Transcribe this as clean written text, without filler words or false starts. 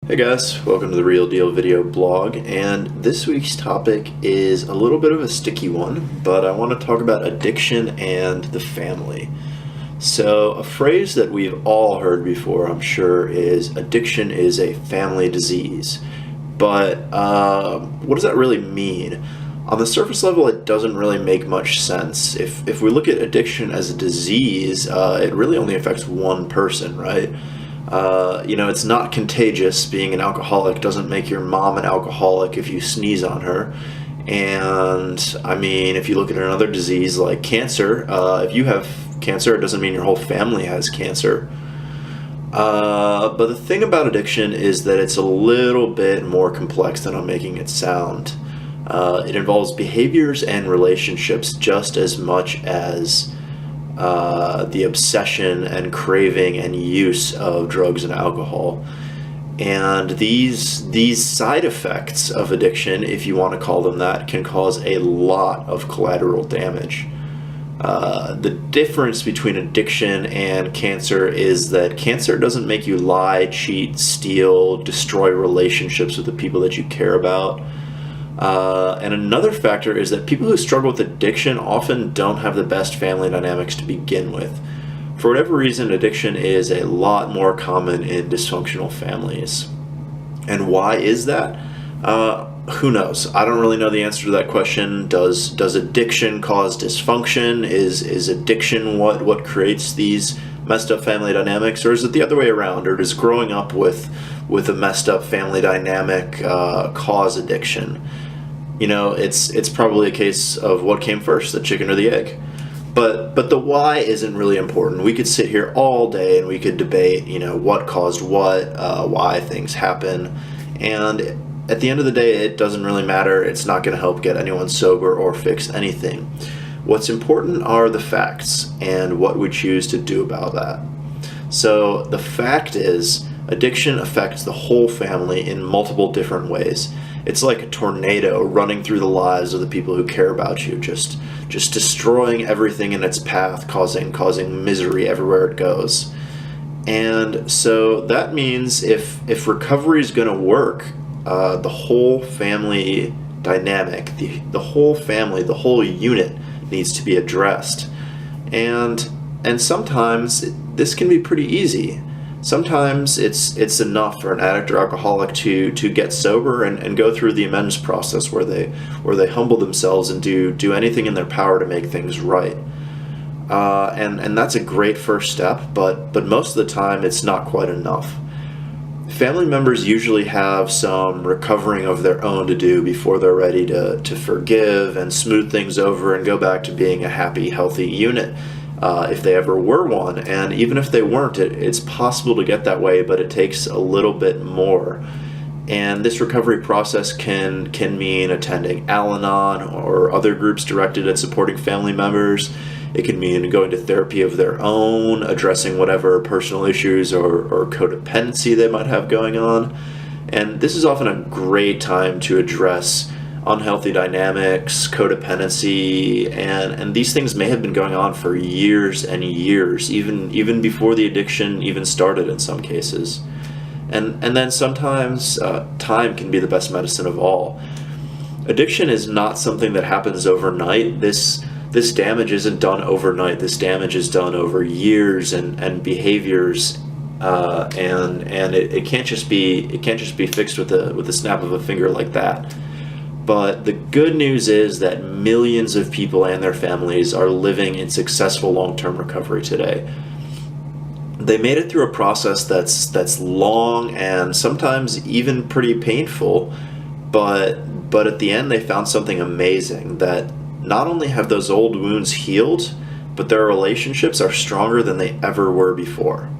Hey guys, welcome to the Real Deal Video blog, and this week's topic is a little bit of a sticky one, but I want to talk about addiction and the family. So a phrase that we've all heard before, I'm sure, is addiction is a family disease. But what does that really mean? On the surface level, it doesn't really make much sense. If we look at addiction as a disease, it really only affects one person, right? It's not contagious. Being an alcoholic doesn't make your mom an alcoholic if you sneeze on her. And I mean, if you look at another disease like cancer, if you have cancer, it doesn't mean your whole family has cancer. But the thing about addiction is that it's a little bit more complex than I'm making it sound. It involves behaviors and relationships just as much as the obsession and craving and use of drugs and alcohol. And these side effects of addiction, if you want to call them that, can cause a lot of collateral damage. The difference between addiction and cancer is that cancer doesn't make you lie, cheat, steal, destroy relationships with the people that you care about. And another factor is that people who struggle with addiction often don't have the best family dynamics to begin with. For whatever reason, addiction is a lot more common in dysfunctional families. And why is that? Who knows? I don't really know the answer to that question. Does addiction cause dysfunction? Is addiction what creates these messed up family dynamics? Or is it the other way around? Or does growing up with a messed up family dynamic cause addiction? It's probably a case of what came first, the chicken or the egg. But the why isn't really important. We could sit here all day and we could debate, what caused what, why things happen. And at the end of the day, it doesn't really matter. It's not going to help get anyone sober or fix anything. What's important are the facts and what we choose to do about that. So the fact is, addiction affects the whole family in multiple different ways. It's like a tornado running through the lives of the people who care about you, just destroying everything in its path, causing misery everywhere it goes. And so that means if recovery is going to work, the whole family dynamic, the whole family, the whole unit needs to be addressed. And sometimes this can be pretty easy. Sometimes it's enough for an addict or alcoholic to get sober and go through the amends process where they humble themselves and do anything in their power to make things right. And that's a great first step, but most of the time it's not quite enough. Family members usually have some recovering of their own to do before they're ready to forgive and smooth things over and go back to being a happy, healthy unit. If they ever were one, and even if they weren't, it's possible to get that way, but it takes a little bit more. And this recovery process can mean attending Al-Anon or other groups directed at supporting family members. It can mean going to therapy of their own, addressing whatever personal issues or codependency they might have going on. And this is often a great time to address unhealthy dynamics, codependency, and these things may have been going on for years and years, even before the addiction even started in some cases. And then sometimes time can be the best medicine of all. Addiction is not something that happens overnight. This damage isn't done overnight. This damage is done over years and behaviors, and it can't just be fixed with a snap of a finger like that. But the good news is that millions of people and their families are living in successful long-term recovery today. They made it through a process that's long and sometimes even pretty painful, but at the end they found something amazing, that not only have those old wounds healed, but their relationships are stronger than they ever were before.